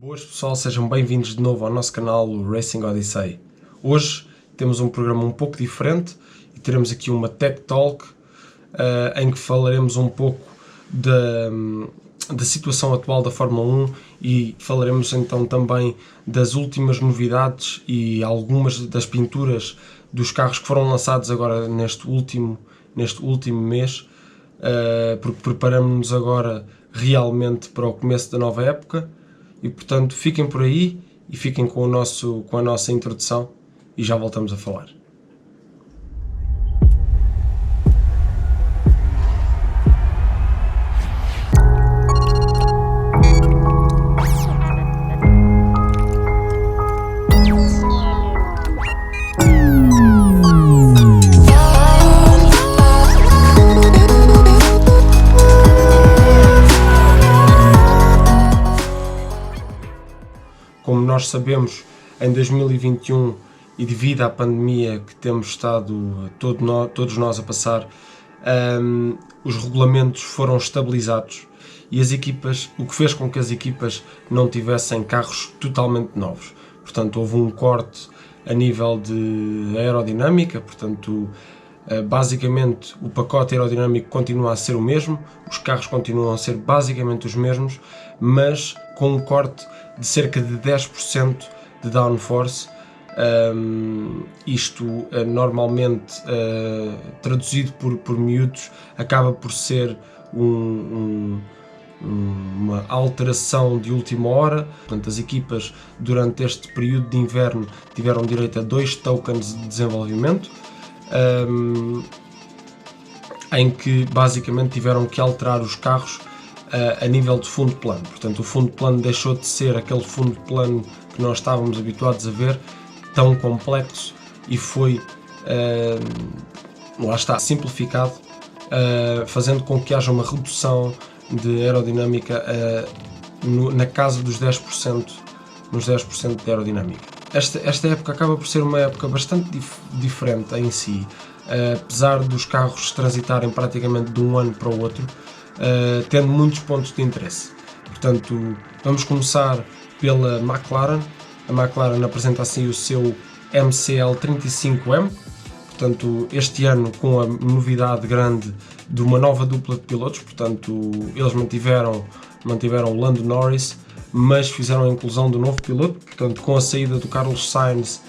Boas pessoal, sejam bem-vindos de novo ao nosso canal Racing Odyssey. Hoje temos um programa um pouco diferente e teremos aqui uma Tech Talk em que falaremos um pouco da situação atual da Fórmula 1 e falaremos então também das últimas novidades e algumas das pinturas dos carros que foram lançados agora neste último mês, porque preparamos-nos agora realmente para o começo da nova época. E portanto fiquem por aí e fiquem com a nossa introdução e já voltamos a falar. Como nós sabemos, em 2021 e devido à pandemia que temos estado todos nós a passar, os regulamentos foram estabilizados e as equipas, o que fez com que as equipas não tivessem carros totalmente novos. Portanto, houve um corte a nível de aerodinâmica, portanto, basicamente o pacote aerodinâmico continua a ser o mesmo, os carros continuam a ser basicamente os mesmos, mas com um corte de cerca de 10% de downforce. Isto normalmente traduzido por miúdos acaba por ser uma alteração de última hora. Portanto, as equipas durante este período de inverno tiveram direito a 2 tokens de desenvolvimento, em que basicamente tiveram que alterar os carros a nível de fundo plano. Portanto, o fundo plano deixou de ser aquele fundo plano que nós estávamos habituados a ver, tão complexo, e foi, lá está, simplificado, fazendo com que haja uma redução de aerodinâmica na casa dos 10%, nos 10% de aerodinâmica. Esta época acaba por ser uma época bastante diferente em si, apesar dos carros transitarem praticamente de um ano para o outro, tendo muitos pontos de interesse. Portanto, vamos começar pela McLaren. A McLaren apresenta assim o seu MCL35M, portanto, este ano com a novidade grande de uma nova dupla de pilotos. Portanto, eles mantiveram o Lando Norris, mas fizeram a inclusão do novo piloto. Portanto, com a saída do Carlos Sainz,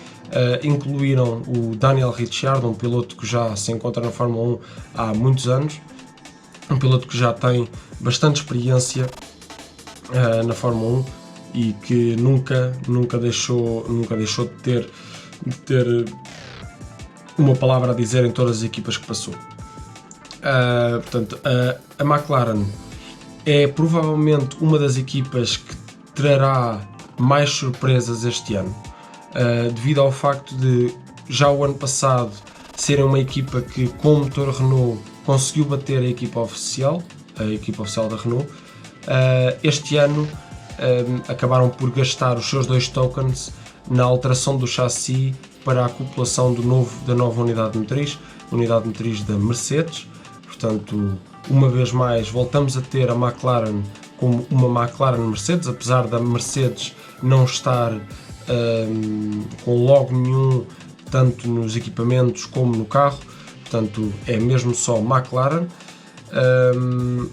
incluíram o Daniel Ricciardo, um piloto que já se encontra na Fórmula 1 há muitos anos, um piloto que já tem bastante experiência na Fórmula 1 e que nunca deixou de ter uma palavra a dizer em todas as equipas que passou. Portanto, a McLaren é provavelmente uma das equipas que trará mais surpresas este ano, devido ao facto de já o ano passado serem uma equipa que, com o motor Renault, conseguiu bater a equipa oficial da Renault. Este ano acabaram por gastar os seus 2 tokens na alteração do chassi para a acoplação da nova unidade motriz da Mercedes. Portanto, uma vez mais voltamos a ter a McLaren como uma McLaren Mercedes, apesar da Mercedes não estar com logo nenhum, tanto nos equipamentos como no carro. Portanto, é mesmo só McLaren.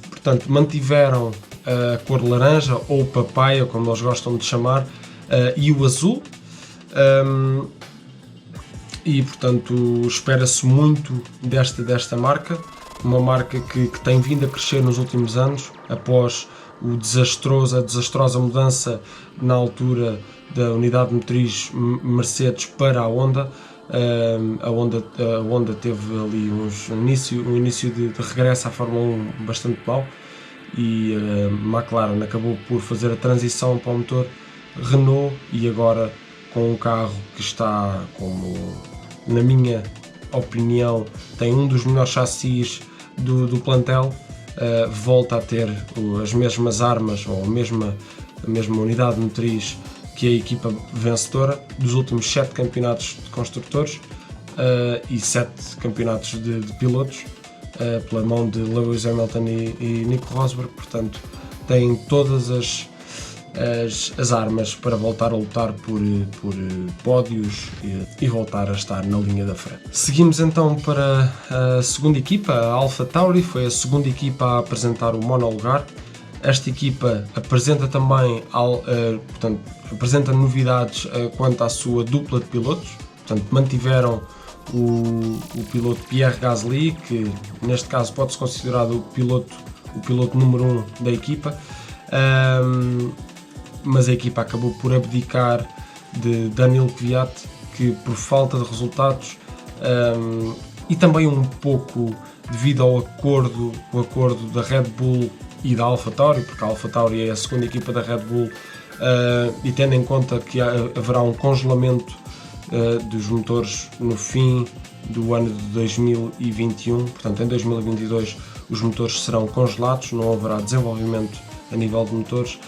Portanto, mantiveram a cor laranja, ou papaya, como eles gostam de chamar, e o azul. E portanto, espera-se muito desta marca, uma marca que tem vindo a crescer nos últimos anos, após a desastrosa mudança na altura da unidade motriz Mercedes para a Honda. A Honda teve ali um início de regresso à Fórmula 1 bastante mau, e a McLaren acabou por fazer a transição para o motor Renault, e agora com um carro que está, como na minha opinião, tem um dos melhores chassis do plantel, volta a ter as mesmas armas, ou a mesma unidade motriz que a equipa vencedora dos últimos 7 campeonatos de construtores e 7 campeonatos de pilotos, pela mão de Lewis Hamilton e Nico Rosberg. Portanto, tem todas as as armas para voltar a lutar por pódios e voltar a estar na linha da frente. Seguimos então para a segunda equipa, a AlphaTauri, foi a segunda equipa a apresentar o monolugar. Esta equipa apresenta também apresenta novidades quanto à sua dupla de pilotos. Portanto, mantiveram o piloto Pierre Gasly, que neste caso pode-se considerar o piloto número 1 da equipa, mas a equipa acabou por abdicar de Daniil Kvyat, que por falta de resultados e também um pouco devido ao acordo da Red Bull e da AlphaTauri, porque a AlphaTauri é a segunda equipa da Red Bull, e tendo em conta que haverá um congelamento dos motores no fim do ano de 2021, portanto em 2022 os motores serão congelados, não haverá desenvolvimento a nível de motores,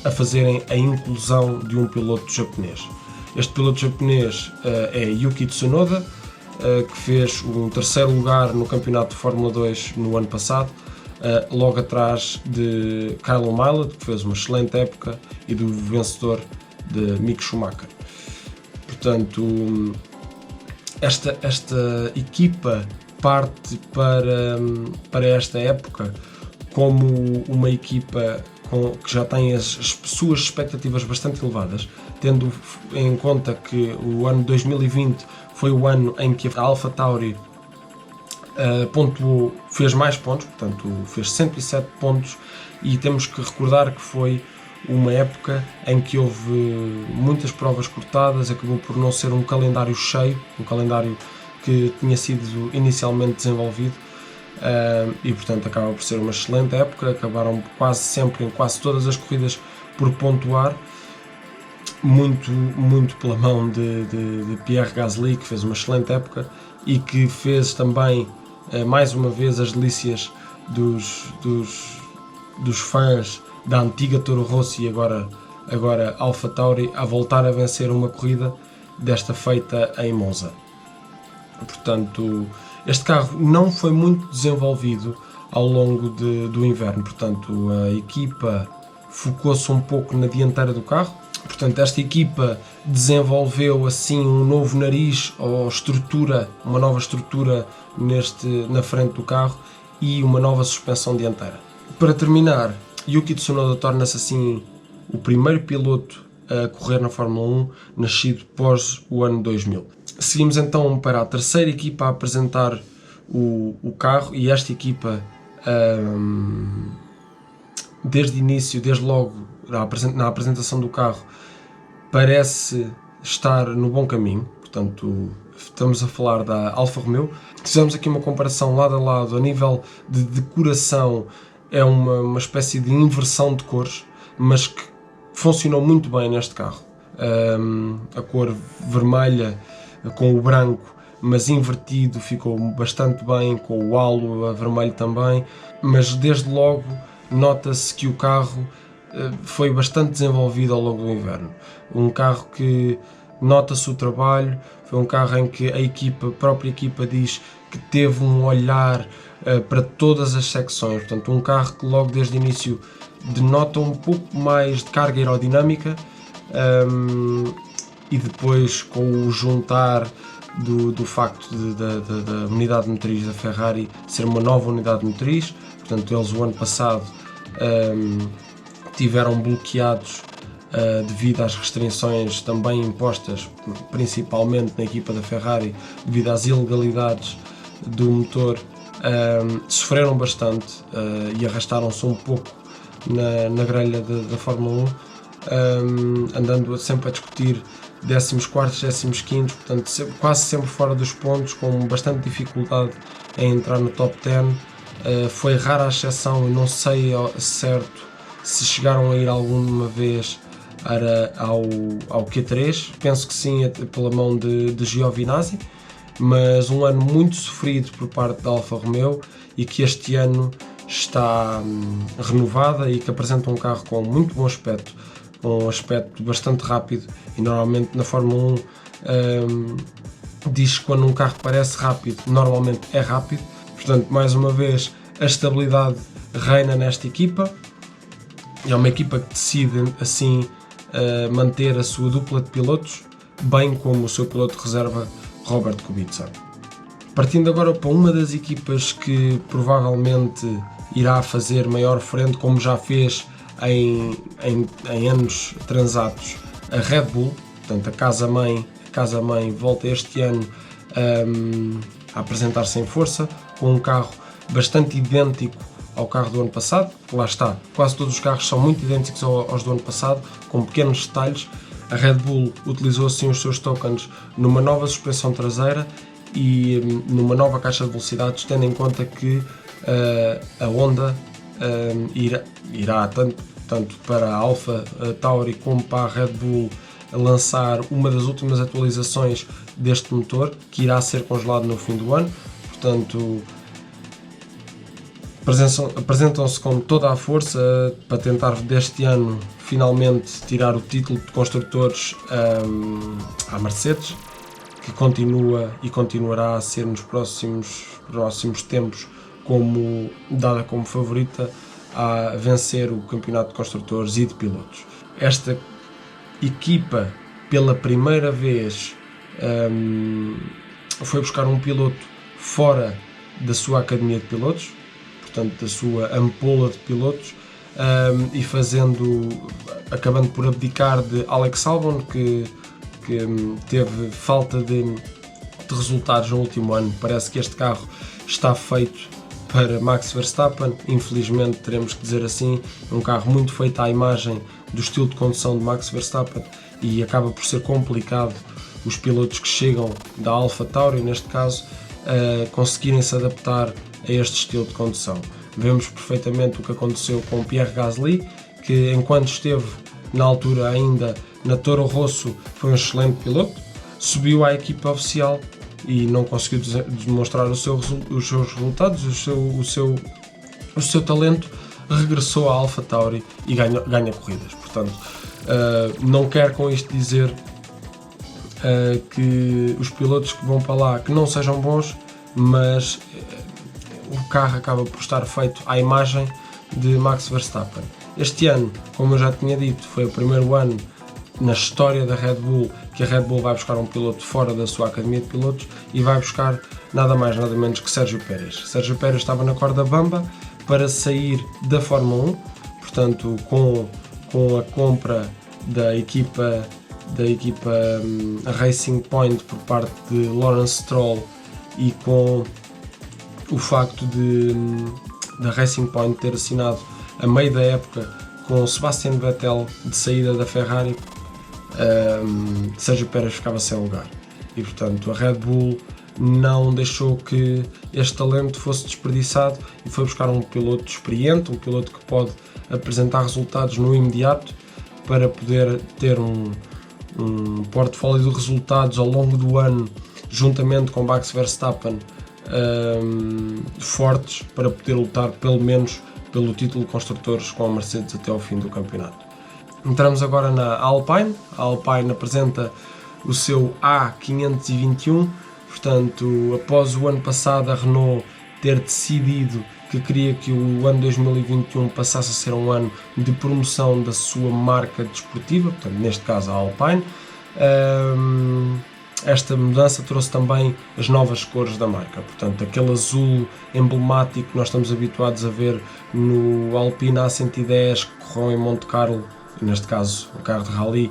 a fazerem a inclusão de um piloto japonês. Este piloto japonês é Yuki Tsunoda, que fez um terceiro lugar no campeonato de Fórmula 2 no ano passado, logo atrás de Kyle Milot, que fez uma excelente época, e do vencedor de Mick Schumacher. Portanto, esta equipa parte para esta época como uma equipa que já tem as suas expectativas bastante elevadas, tendo em conta que o ano 2020 foi o ano em que a AlphaTauri fez mais pontos, portanto fez 107 pontos, e temos que recordar que foi uma época em que houve muitas provas cortadas, acabou por não ser um calendário cheio, um calendário que tinha sido inicialmente desenvolvido, e portanto acaba por ser uma excelente época. Acabaram quase sempre, em quase todas as corridas, por pontuar, muito pela mão de Pierre Gasly, que fez uma excelente época e que fez também mais uma vez as delícias dos fãs da antiga Toro Rosso e agora AlphaTauri, a voltar a vencer uma corrida desta feita em Monza. Portanto, este carro não foi muito desenvolvido ao longo do inverno, portanto a equipa focou-se um pouco na dianteira do carro. Portanto, esta equipa desenvolveu assim um novo nariz ou uma nova estrutura na frente do carro e uma nova suspensão dianteira. Para terminar, Yuki Tsunoda torna-se assim o primeiro piloto a correr na Fórmula 1 nascido pós o ano 2000. Seguimos então para a terceira equipa a apresentar o carro, e esta equipa desde logo na apresentação do carro, parece estar no bom caminho. Portanto, estamos a falar da Alfa Romeo. Fizemos aqui uma comparação lado a lado. A nível de decoração é uma espécie de inversão de cores, mas que funcionou muito bem neste carro. A cor vermelha com o branco, mas invertido, ficou bastante bem, com o halo a vermelho também, mas desde logo nota-se que o carro foi bastante desenvolvido ao longo do inverno. Um carro que nota-se o trabalho, foi um carro em que a própria equipa diz que teve um olhar para todas as secções, portanto um carro que logo desde o início denota um pouco mais de carga aerodinâmica, e depois com o juntar do facto da unidade motriz da Ferrari ser uma nova unidade motriz, portanto eles o ano passado tiveram bloqueados devido às restrições também impostas principalmente na equipa da Ferrari devido às ilegalidades do motor, sofreram bastante e arrastaram-se um pouco na grelha da Fórmula 1, andando sempre a discutir 14º, 15º, portanto quase sempre fora dos pontos, com bastante dificuldade em entrar no top 10. Foi rara a exceção, e não sei certo se chegaram a ir alguma vez ao Q3, penso que sim, pela mão de Giovinazzi, mas um ano muito sofrido por parte da Alfa Romeo, e que este ano está renovada e que apresenta um carro com muito bom aspecto, com um aspecto bastante rápido, e normalmente na Fórmula 1 diz que quando um carro parece rápido, normalmente é rápido. Portanto, mais uma vez, a estabilidade reina nesta equipa. É uma equipa que decide assim manter a sua dupla de pilotos, bem como o seu piloto de reserva Robert Kubica. Partindo agora para uma das equipas que provavelmente irá fazer maior frente, como já fez em anos transatos, a Red Bull, portanto a casa-mãe volta este ano a apresentar-se em força, com um carro bastante idêntico ao carro do ano passado. Lá está, quase todos os carros são muito idênticos aos do ano passado, com pequenos detalhes. A Red Bull utilizou assim os seus tokens numa nova suspensão traseira e numa nova caixa de velocidades, tendo em conta que a Honda irá tanto para a Alpha Tauri como para a Red Bull lançar uma das últimas atualizações deste motor, que irá ser congelado no fim do ano. Portanto, apresentam-se com toda a força para tentar deste ano finalmente tirar o título de construtores à Mercedes, que continua e continuará a ser nos próximos tempos dada como favorita a vencer o campeonato de construtores e de pilotos. Esta equipa, pela primeira vez, foi buscar um piloto fora da sua academia de pilotos, portanto da sua ampola de pilotos, e acabando por abdicar de Alex Albon, que teve falta de resultados no último ano. Parece que este carro está feito para Max Verstappen, infelizmente teremos que dizer assim, um carro muito feito à imagem do estilo de condução de Max Verstappen, e acaba por ser complicado os pilotos que chegam da Alpha Tauri, neste caso, conseguirem se adaptar a este estilo de condução. Vemos perfeitamente o que aconteceu com Pierre Gasly, que enquanto esteve na altura ainda na Toro Rosso foi um excelente piloto, subiu à equipa oficial e não conseguiu demonstrar os seus resultados, o seu talento, regressou à Alpha Tauri e ganha corridas. Portanto, não quero com isto dizer que os pilotos que vão para lá que não sejam bons, mas o carro acaba por estar feito à imagem de Max Verstappen. Este ano, como eu já tinha dito, foi o primeiro ano na história da Red Bull que a Red Bull vai buscar um piloto fora da sua academia de pilotos e vai buscar nada mais nada menos que Sérgio Pérez. Sérgio Pérez estava na corda bamba para sair da Fórmula 1, portanto com a compra da equipa Racing Point por parte de Lawrence Stroll e com o facto da Racing Point ter assinado a meio da época com Sebastian Vettel de saída da Ferrari, Sérgio Pérez ficava sem lugar e, portanto, a Red Bull não deixou que este talento fosse desperdiçado e foi buscar um piloto experiente, um piloto que pode apresentar resultados no imediato para poder ter um portfólio de resultados ao longo do ano, juntamente com Max Verstappen, fortes para poder lutar pelo menos pelo título de construtores com a Mercedes até ao fim do campeonato. Entramos agora na Alpine. A Alpine apresenta o seu A521, portanto, após o ano passado a Renault ter decidido que queria que o ano 2021 passasse a ser um ano de promoção da sua marca desportiva, portanto, neste caso a Alpine. Esta mudança trouxe também as novas cores da marca, portanto, aquele azul emblemático que nós estamos habituados a ver no Alpine A110 que correu em Monte Carlo, neste caso um carro de rally,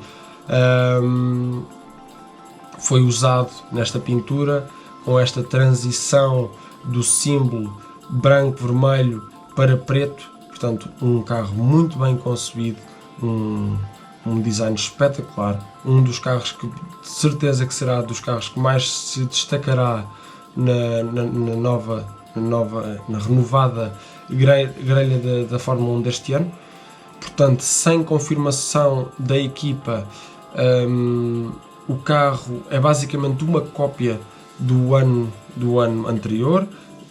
foi usado nesta pintura, com esta transição do símbolo branco-vermelho para preto, portanto um carro muito bem concebido, um design espetacular, um dos carros que de certeza que será dos carros que mais se destacará na renovada grelha da Fórmula 1 deste ano. Portanto, sem confirmação da equipa, o carro é basicamente uma cópia do ano anterior,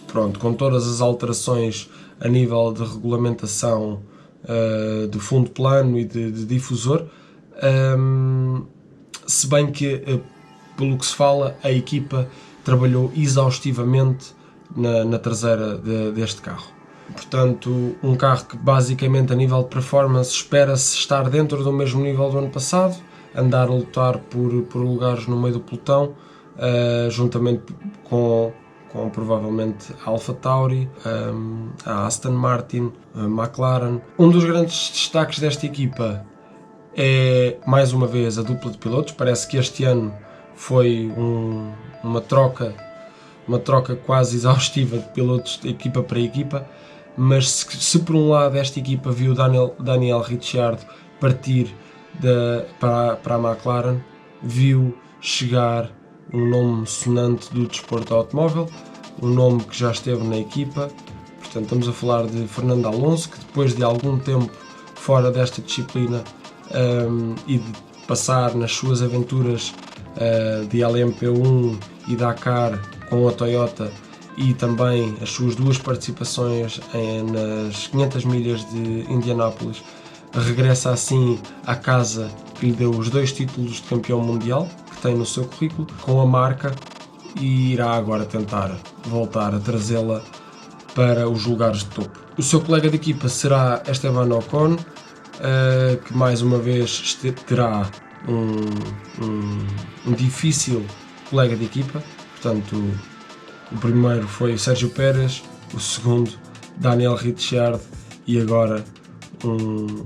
pronto, com todas as alterações a nível de regulamentação do fundo plano e de difusor, se bem que, pelo que se fala, a equipa trabalhou exaustivamente na traseira deste carro. Portanto, um carro que basicamente a nível de performance espera-se estar dentro do mesmo nível do ano passado, andar a lutar por lugares no meio do pelotão, juntamente com provavelmente a AlphaTauri, a Aston Martin, a McLaren. Um dos grandes destaques desta equipa é, mais uma vez, a dupla de pilotos. Parece que este ano foi uma troca quase exaustiva de pilotos de equipa para equipa, mas se por um lado esta equipa viu Daniel Ricciardo partir para a McLaren, viu chegar um nome sonante do desporto automóvel, um nome que já esteve na equipa. Portanto, estamos a falar de Fernando Alonso, que depois de algum tempo fora desta disciplina e de passar nas suas aventuras de LMP1 e Dakar com a Toyota, e também as suas duas participações nas 500 milhas de Indianápolis, regressa assim à casa que lhe deu os 2 títulos de campeão mundial que tem no seu currículo com a marca, e irá agora tentar voltar a trazê-la para os lugares de topo. O seu colega de equipa será Esteban Ocon, que mais uma vez terá um difícil colega de equipa. Portanto, o primeiro foi Sérgio Pérez, o segundo Daniel Ricciardo e agora um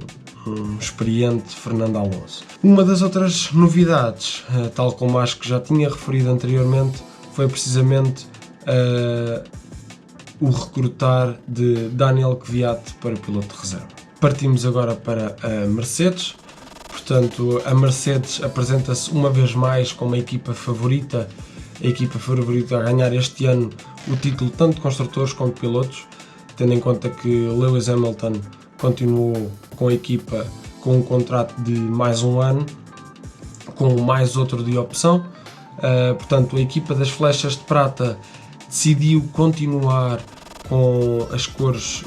experiente Fernando Alonso. Uma das outras novidades, tal como acho que já tinha referido anteriormente, foi precisamente o recrutar de Daniel Kvyat para piloto de reserva. Partimos agora para a Mercedes. Portanto, a Mercedes apresenta-se uma vez mais como a equipa favorita a ganhar este ano o título tanto de construtores como de pilotos, tendo em conta que Lewis Hamilton continuou com a equipa com um contrato de mais um ano, com mais outro de opção. Portanto, a equipa das flechas de prata decidiu continuar com as cores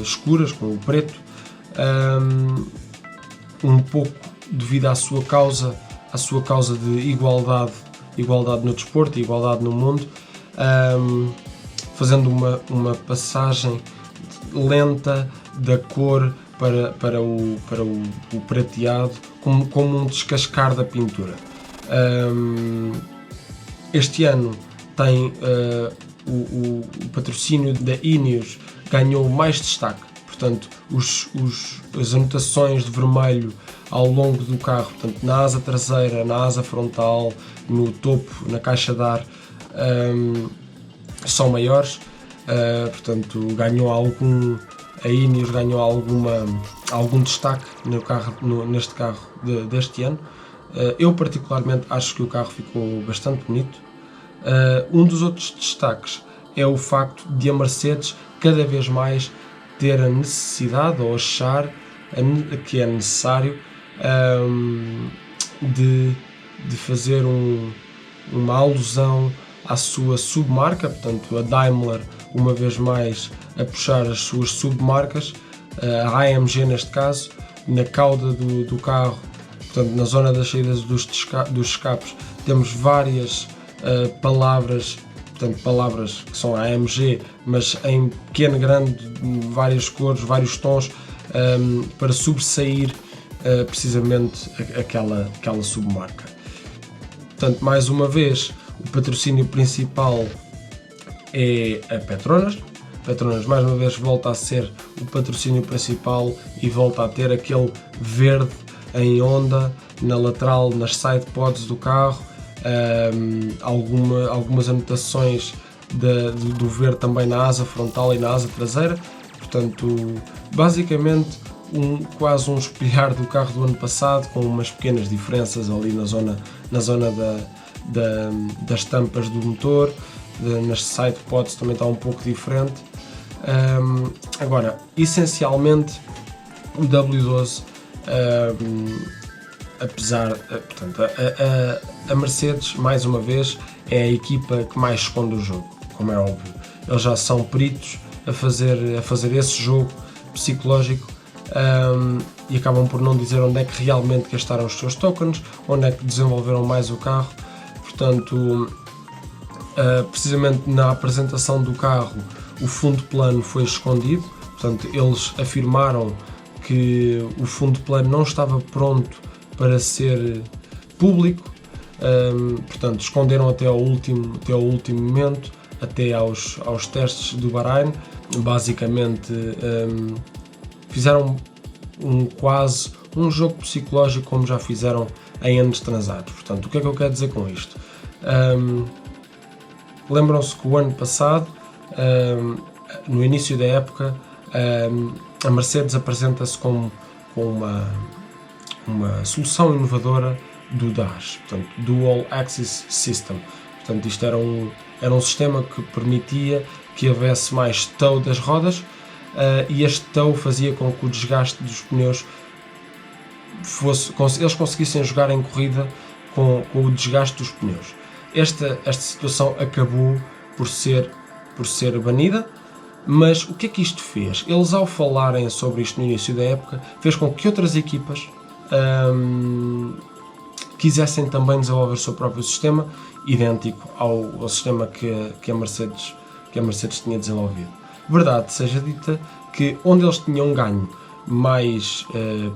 escuras, com o preto, um pouco devido à sua causa de igualdade no desporto, igualdade no mundo, fazendo uma passagem lenta da cor para o prateado, como um descascar da pintura. Este ano tem o patrocínio da Ineos ganhou mais destaque. Portanto, as anotações de vermelho ao longo do carro, portanto, na asa traseira, na asa frontal, no topo, na caixa de ar, são maiores. Portanto, a Ineos ganhou algum destaque neste carro deste ano. Eu particularmente acho que o carro ficou bastante bonito. Um dos outros destaques é o facto de a Mercedes cada vez mais ter a necessidade, ou achar que é necessário, de fazer uma alusão à sua submarca. Portanto, a Daimler uma vez mais a puxar as suas submarcas, a AMG neste caso, na cauda do carro, portanto na zona das saídas dos escapes, temos várias palavras, portanto palavras que são AMG, mas em pequeno, grande, várias cores, vários tons, para sobressair precisamente aquela submarca. Portanto, mais uma vez, o patrocínio principal é a Petronas. Petronas mais uma vez volta a ser o patrocínio principal e volta a ter aquele verde em onda na lateral, nas sidepods do carro, algumas anotações do verde também na asa frontal e na asa traseira. Portanto, basicamente quase um espelhar do carro do ano passado, com umas pequenas diferenças ali na zona das tampas do motor. Nas sidepods também está um pouco diferente. Agora, essencialmente, o W12, portanto, a Mercedes, mais uma vez, é a equipa que mais esconde o jogo, como é óbvio. Eles já são peritos a fazer esse jogo psicológico, e acabam por não dizer onde é que realmente gastaram os seus tokens, onde é que desenvolveram mais o carro. Portanto, precisamente na apresentação do carro, o fundo plano foi escondido, Portanto, eles afirmaram que o fundo plano não estava pronto para ser público, portanto, esconderam até ao último momento, até aos testes do Bahrein. Basicamente, fizeram quase um jogo psicológico como já fizeram em anos transados. Portanto, o que é que eu quero dizer com isto? Lembram-se que o ano passado, no início da época, a Mercedes apresenta-se como uma solução inovadora do DAS, portanto, Dual Axis System. Portanto, isto era um sistema que permitia que houvesse mais tow das rodas, e este tow fazia com que o desgaste dos pneus eles conseguissem jogar em corrida com o desgaste dos pneus. Esta situação acabou por ser banida, mas o que é que isto fez? Eles, ao falarem sobre isto no início da época, fez com que outras equipas quisessem também desenvolver o seu próprio sistema, idêntico ao sistema que a Mercedes tinha desenvolvido. Verdade seja dita que onde eles tinham ganho mais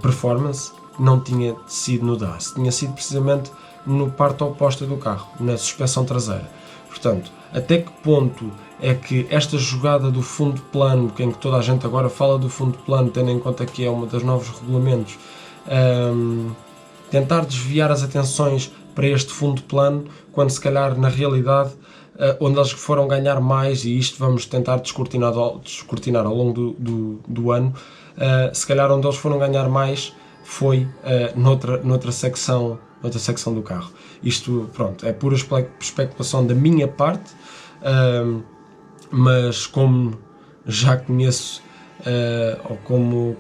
performance não tinha sido no DAS, tinha sido precisamente no parte oposta do carro, na suspensão traseira. Portanto, até que ponto é que esta jogada do fundo plano, em que toda a gente agora fala do fundo plano, tendo em conta que é um dos novos regulamentos, tentar desviar as atenções para este fundo plano, quando se calhar na realidade onde eles foram ganhar mais, e isto vamos tentar descortinar ao longo do ano, se calhar onde eles foram ganhar mais foi noutra secção do carro. Isto, pronto, é pura especulação da minha parte, mas como já conheço, ou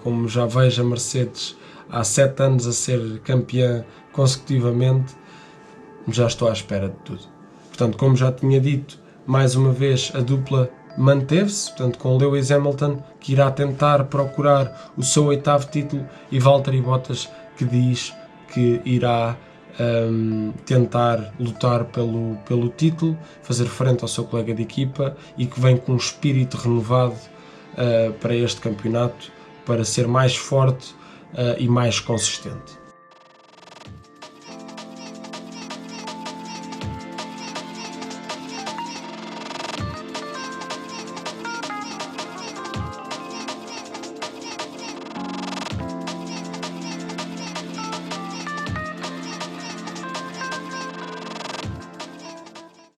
como já vejo a Mercedes há 7 anos a ser campeã consecutivamente, já estou à espera de tudo. Portanto, como já tinha dito, mais uma vez a dupla manteve-se, portanto, com Lewis Hamilton, que irá tentar procurar o seu 8º título, e Valtteri Bottas, que diz que irá tentar lutar pelo título, fazer frente ao seu colega de equipa, e que vem com um espírito renovado para este campeonato, para ser mais forte e mais consistente.